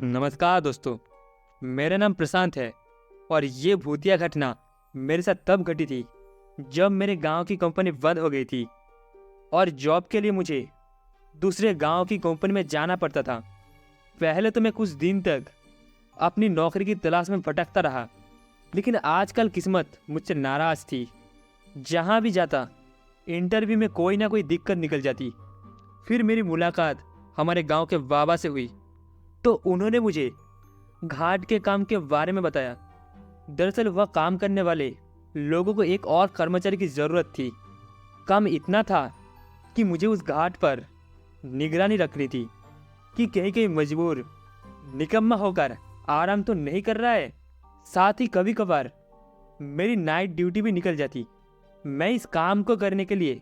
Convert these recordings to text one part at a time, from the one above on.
नमस्कार दोस्तों। मेरा नाम प्रशांत है और ये भूतिया घटना मेरे साथ तब घटी थी जब मेरे गांव की कंपनी बंद हो गई थी और जॉब के लिए मुझे दूसरे गांव की कंपनी में जाना पड़ता था। पहले तो मैं कुछ दिन तक अपनी नौकरी की तलाश में भटकता रहा, लेकिन आजकल किस्मत मुझसे नाराज़ थी। जहां भी जाता इंटरव्यू में कोई ना कोई दिक्कत निकल जाती। फिर मेरी मुलाकात हमारे गांव के बाबा से हुई तो उन्होंने मुझे घाट के काम के बारे में बताया। दरअसल वह काम करने वाले लोगों को एक और कर्मचारी की ज़रूरत थी। काम इतना था कि मुझे उस घाट पर निगरानी रखनी थी कि कहीं कहीं मजबूर निकम्मा होकर आराम तो नहीं कर रहा है। साथ ही कभी कभार मेरी नाइट ड्यूटी भी निकल जाती। मैं इस काम को करने के लिए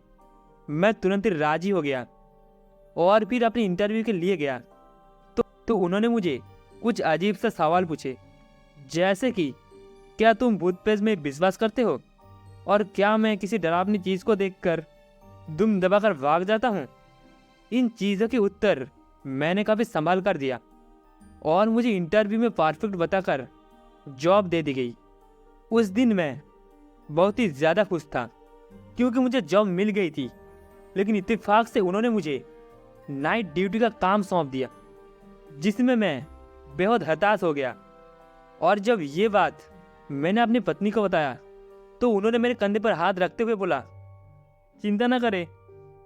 मैं तुरंत ही राजी हो गया और फिर अपने इंटरव्यू के लिए गया तो उन्होंने मुझे कुछ अजीब सा सवाल पूछे, जैसे कि क्या तुम भूत प्रेत में विश्वास करते हो और क्या मैं किसी डरावनी चीज़ को देखकर दुम दबाकर भाग जाता हूँ। इन चीज़ों के उत्तर मैंने काफ़ी संभाल कर दिया और मुझे इंटरव्यू में परफेक्ट बताकर जॉब दे दी गई। उस दिन मैं बहुत ही ज़्यादा खुश था क्योंकि मुझे जॉब मिल गई थी, लेकिन इत्तेफाक से उन्होंने मुझे नाइट ड्यूटी का काम सौंप दिया, जिसमें मैं बेहद हताश हो गया। और जब ये बात मैंने अपनी पत्नी को बताया तो उन्होंने मेरे कंधे पर हाथ रखते हुए बोला, चिंता ना करें,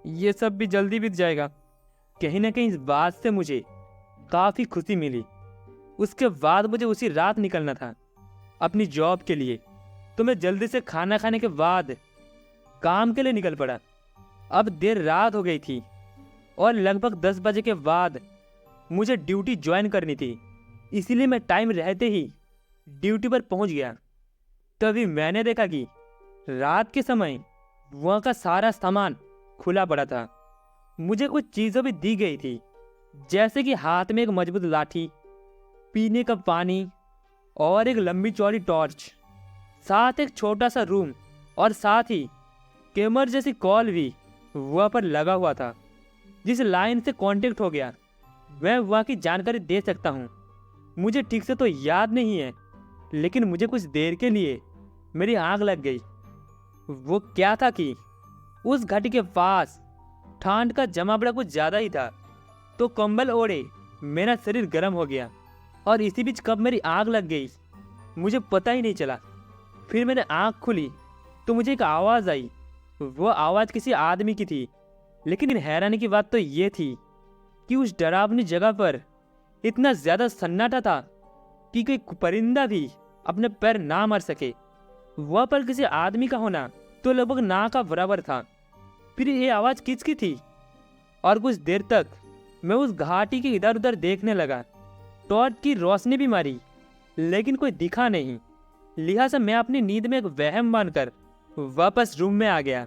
ये सब भी जल्दी बीत जाएगा। कहीं ना कहीं इस बात से मुझे काफ़ी खुशी मिली। उसके बाद मुझे उसी रात निकलना था अपनी जॉब के लिए, तो मैं जल्दी से खाना खाने के बाद काम के लिए निकल पड़ा। अब देर रात हो गई थी और लगभग 10 बजे के बाद मुझे ड्यूटी ज्वाइन करनी थी, इसीलिए मैं टाइम रहते ही ड्यूटी पर पहुंच गया। तभी मैंने देखा कि रात के समय वहाँ का सारा सामान खुला पड़ा था। मुझे कुछ चीज़ें भी दी गई थी, जैसे कि हाथ में एक मजबूत लाठी, पीने का पानी और एक लंबी चौड़ी टॉर्च, साथ एक छोटा सा रूम और साथ ही कैमर जैसी कॉल भी वहाँ पर लगा हुआ था। जिस लाइन से कांटेक्ट हो गया मैं वहाँ की जानकारी दे सकता हूँ। मुझे ठीक से तो याद नहीं है, लेकिन मुझे कुछ देर के लिए मेरी आंख लग गई। वो क्या था कि उस घाटी के पास ठंड का जमावड़ा कुछ ज़्यादा ही था, तो कंबल ओढ़े मेरा शरीर गर्म हो गया और इसी बीच कब मेरी आंख लग गई मुझे पता ही नहीं चला। फिर मैंने आंख खुली तो मुझे एक आवाज़ आई। वो आवाज़ किसी आदमी की थी, लेकिन हैरानी की बात तो ये थी कि उस डरावनी जगह पर इतना ज़्यादा सन्नाटा था कि कोई परिंदा भी अपने पैर ना मार सके। वह पर किसी आदमी का होना तो लगभग ना का बराबर था। फिर ये आवाज़ किसकी थी? और कुछ देर तक मैं उस घाटी के इधर उधर देखने लगा। टॉर्च की रोशनी भी मारी, लेकिन कोई दिखा नहीं। लिहाजा मैं अपनी नींद में एक वहम मानकर वापस रूम में आ गया।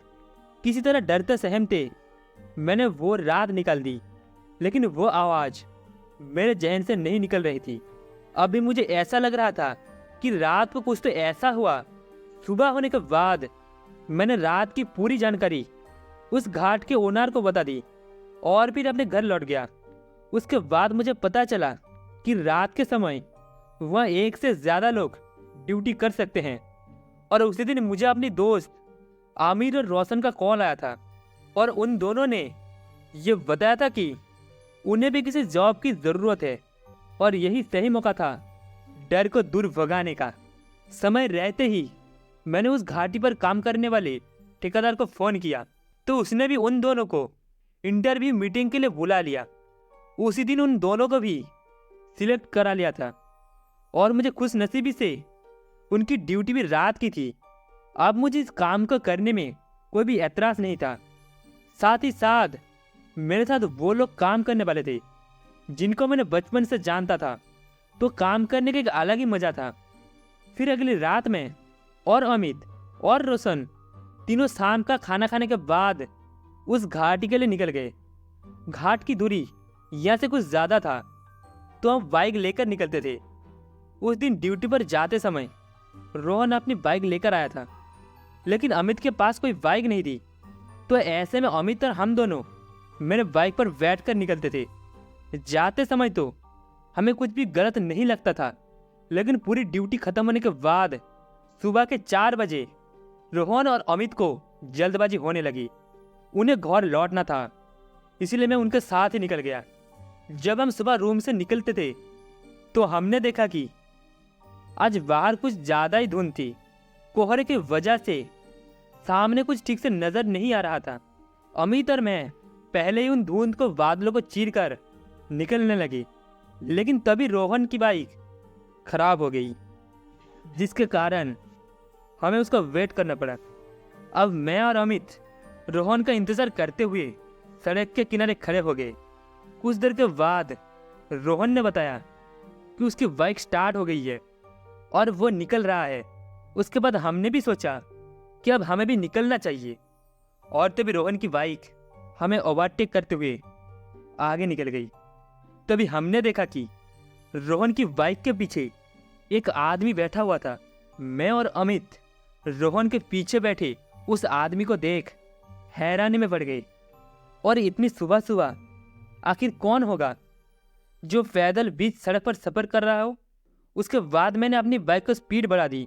किसी तरह डरते सहमते मैंने वो रात निकाल दी, लेकिन वो आवाज़ मेरे जहन से नहीं निकल रही थी। अभी मुझे ऐसा लग रहा था कि रात को कुछ तो ऐसा हुआ। सुबह होने के बाद मैंने रात की पूरी जानकारी उस घाट के ओनर को बता दी और फिर अपने घर लौट गया। उसके बाद मुझे पता चला कि रात के समय वह एक से ज़्यादा लोग ड्यूटी कर सकते हैं। और उसी दिन मुझे अपनी दोस्त आमिर और रोशन का कॉल आया था और उन दोनों ने ये बताया था कि उन्हें भी किसी जॉब की ज़रूरत है और यही सही मौका था डर को दूर भगाने का। समय रहते ही मैंने उस घाटी पर काम करने वाले ठेकेदार को फ़ोन किया तो उसने भी उन दोनों को इंटरव्यू मीटिंग के लिए बुला लिया। उसी दिन उन दोनों को भी सिलेक्ट करा लिया था और मुझे खुशनसीबी से उनकी ड्यूटी भी रात की थी। अब मुझे इस काम को करने में कोई भी एतराज़ नहीं था। साथ ही साथ मेरे साथ वो लोग काम करने वाले थे जिनको मैंने बचपन से जानता था, तो काम करने का एक अलग ही मज़ा था। फिर अगली रात में और अमित और रोशन तीनों शाम का खाना खाने के बाद उस घाटी के लिए निकल गए। घाट की दूरी यहाँ से कुछ ज़्यादा था, तो हम बाइक लेकर निकलते थे। उस दिन ड्यूटी पर जाते समय रोहन अपनी बाइक लेकर आया था, लेकिन अमित के पास कोई बाइक नहीं थी। तो ऐसे में अमित और हम दोनों मेरे बाइक पर बैठकर निकलते थे। जाते समय तो हमें कुछ भी गलत नहीं लगता था। लेकिन पूरी ड्यूटी खत्म होने के बाद सुबह के 4 बजे रोहन और अमित को जल्दबाजी होने लगी। उन्हें घर लौटना था, इसीलिए मैं उनके साथ ही निकल गया। जब हम सुबह रूम से निकलते थे तो हमने देखा कि आज बाहर कुछ ज़्यादा ही धुंध थी। कोहरे की वजह से सामने कुछ ठीक से नजर नहीं आ रहा था। अमित और मैं पहले ही उन धुंध को बादलों को चीर कर निकलने लगे, लेकिन तभी रोहन की बाइक खराब हो गई, जिसके कारण हमें उसका वेट करना पड़ा। अब मैं और अमित रोहन का इंतज़ार करते हुए सड़क के किनारे खड़े हो गए। कुछ देर के बाद रोहन ने बताया कि उसकी बाइक स्टार्ट हो गई है और वो निकल रहा है। उसके बाद हमने भी सोचा कि अब हमें भी निकलना चाहिए, और तभी रोहन की बाइक हमें ओवरटेक करते हुए आगे निकल गई। तभी हमने देखा कि रोहन की बाइक के पीछे एक आदमी बैठा हुआ था। मैं और अमित रोहन के पीछे बैठे उस आदमी को देख हैरानी में पड़ गए। और इतनी सुबह सुबह आखिर कौन होगा जो पैदल बीच सड़क पर सफ़र कर रहा हो। उसके बाद मैंने अपनी बाइक को स्पीड बढ़ा दी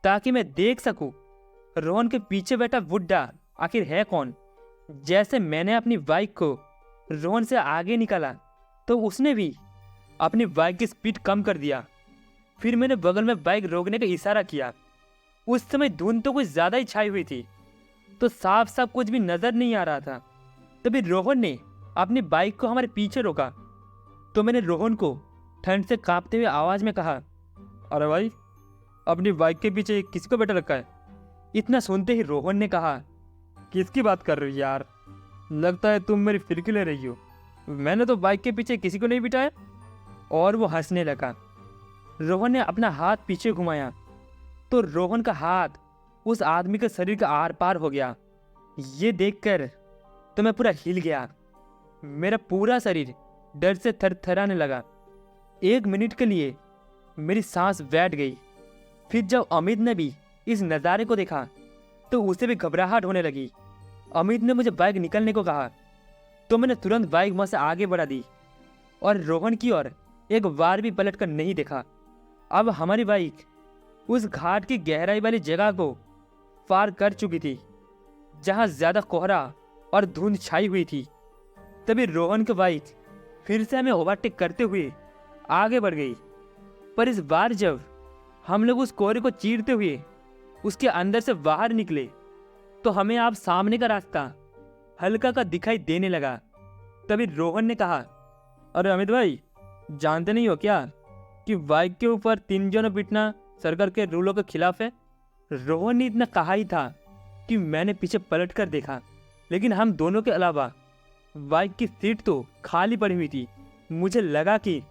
ताकि मैं देख सकूं रोहन के पीछे बैठा बुड्ढा आखिर है कौन। जैसे मैंने अपनी बाइक को रोहन से आगे निकाला तो उसने भी अपनी बाइक की स्पीड कम कर दिया। फिर मैंने बगल में बाइक रोकने का इशारा किया। उस समय धुंध तो कुछ ज़्यादा ही छाई हुई थी, तो साफ साफ कुछ भी नज़र नहीं आ रहा था। तभी रोहन ने अपनी बाइक को हमारे पीछे रोका, तो मैंने रोहन को ठंड से कांपते हुए आवाज़ में कहा, अरे भाई, अपनी बाइक के पीछे किसी को बैठा रखा है? इतना सुनते ही रोहन ने कहा, किसकी बात कर रही हो यार, लगता है तुम मेरी फिरकी ले रही हो। मैंने तो बाइक के पीछे किसी को नहीं बिठाया। और वो हंसने लगा। रोहन ने अपना हाथ पीछे घुमाया तो रोहन का हाथ उस आदमी के शरीर के आर पार हो गया। ये देखकर तो मैं पूरा हिल गया। मेरा पूरा शरीर डर से थरथराने लगा। 1 मिनट के लिए मेरी सांस बैठ गई। फिर जब अमित ने भी इस नज़ारे को देखा तो उसे भी घबराहट होने लगी। अमित ने मुझे बाइक निकलने को कहा तो मैंने तुरंत बाइक वहाँ से आगे बढ़ा दी और रोहन की ओर एक बार भी पलट कर नहीं देखा। अब हमारी बाइक उस घाट की गहराई वाली जगह को पार कर चुकी थी जहाँ ज़्यादा कोहरा और धुंध छाई हुई थी। तभी रोहन की बाइक फिर से हमें ओवरटेक करते हुए आगे बढ़ गई। पर इस बार जब हम लोग उस कोहरे को चीरते हुए उसके अंदर से बाहर निकले तो हमें आप सामने का रास्ता हल्का का दिखाई देने लगा। तभी रोहन ने कहा, अरे अमित भाई, जानते नहीं हो क्या कि बाइक के ऊपर 3 जनों बिठना सरकार के रूलों के खिलाफ है? रोहन ने इतना कहा ही था कि मैंने पीछे पलट कर देखा, लेकिन हम दोनों के अलावा बाइक की सीट तो खाली पड़ी हुई थी। मुझे लगा कि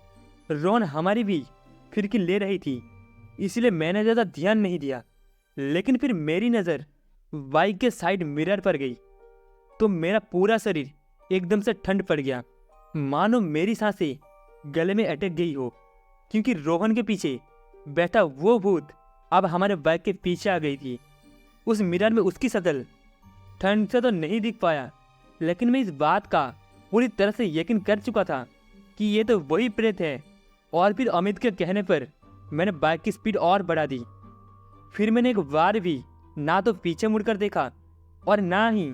रोहन हमारी भी फिरकी ले रही थी, इसलिए मैंने ज़्यादा ध्यान नहीं दिया। लेकिन फिर मेरी नज़र बाइक के साइड मिरर पर गई तो मेरा पूरा शरीर एकदम से ठंड पड़ गया, मानो मेरी सांसें गले में अटक गई हो, क्योंकि रोहन के पीछे बैठा वो भूत अब हमारे बाइक के पीछे आ गई थी। उस मिरर में उसकी शक्ल ठंड से तो नहीं दिख पाया, लेकिन मैं इस बात का पूरी तरह से यकीन कर चुका था कि ये तो वही प्रेत है। और फिर अमित के कहने पर मैंने बाइक की स्पीड और बढ़ा दी। फिर मैंने एक बार भी ना तो पीछे मुड़कर देखा और ना ही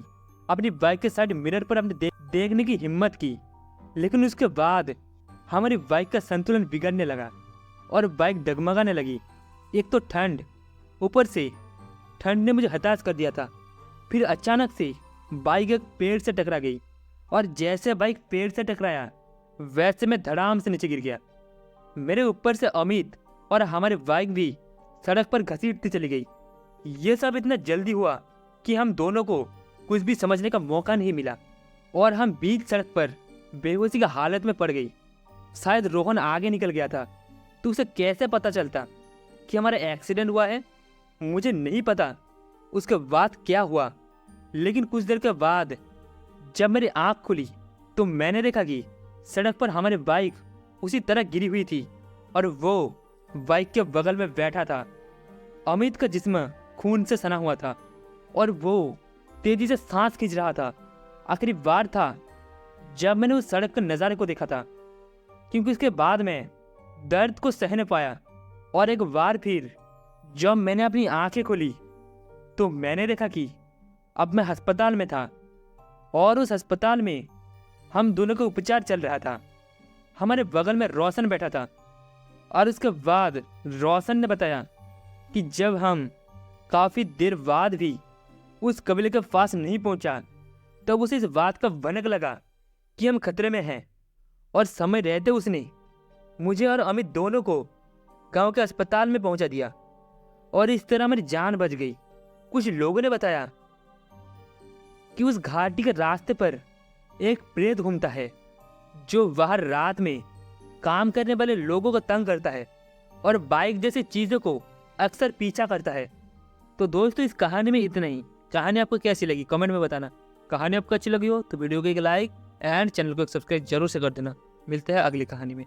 अपनी बाइक के साइड मिरर पर अपने देखने की हिम्मत की। लेकिन उसके बाद हमारी बाइक का संतुलन बिगड़ने लगा और बाइक डगमगाने लगी। एक तो ठंड, ऊपर से ठंड ने मुझे हताश कर दिया था। फिर अचानक से बाइक एक पेड़ से टकरा गई और जैसे बाइक पेड़ से टकराया वैसे मैं धड़ाम से नीचे गिर गया। मेरे ऊपर से अमित और हमारी बाइक भी सड़क पर घसीटती चली गई। ये सब इतना जल्दी हुआ कि हम दोनों को कुछ भी समझने का मौका नहीं मिला और हम बीच सड़क पर बेहोशी की हालत में पड़ गई। शायद रोहन आगे निकल गया था, तो उसे कैसे पता चलता कि हमारा एक्सीडेंट हुआ है? मुझे नहीं पता उसके बाद क्या हुआ, लेकिन कुछ देर के बाद जब मेरी आँख खुली तो मैंने देखा कि सड़क पर हमारी बाइक उसी तरह गिरी हुई थी और वो बाइक के बगल में बैठा था। अमित का जिस्म खून से सना हुआ था और वो तेजी से सांस खींच रहा था। आखिरी बार था जब मैंने उस सड़क के नज़ारे को देखा था, क्योंकि उसके बाद मैं दर्द को सह न पाया और एक बार फिर जब मैंने अपनी आंखें खोली तो मैंने देखा कि अब मैं अस्पताल में था और उस अस्पताल में हम दोनों का उपचार चल रहा था। हमारे बगल में रोशन बैठा था और उसके बाद रोशन ने बताया कि जब हम काफ़ी देर बाद भी उस कबीले के पास नहीं पहुंचा तब उसे इस बात का भनक लगा कि हम खतरे में हैं और समय रहते उसने मुझे और अमित दोनों को गांव के अस्पताल में पहुंचा दिया और इस तरह मेरी जान बच गई। कुछ लोगों ने बताया कि उस घाटी के रास्ते पर एक प्रेत घूमता है जो बाहर रात में काम करने वाले लोगों को तंग करता है और बाइक जैसी चीज़ों को अक्सर पीछा करता है। तो दोस्तों इस कहानी में इतना ही। कहानी आपको कैसी लगी कमेंट में बताना। कहानी आपको अच्छी लगी हो तो वीडियो को एक लाइक एंड चैनल को एक सब्सक्राइब जरूर से कर देना। मिलते हैं अगली कहानी में।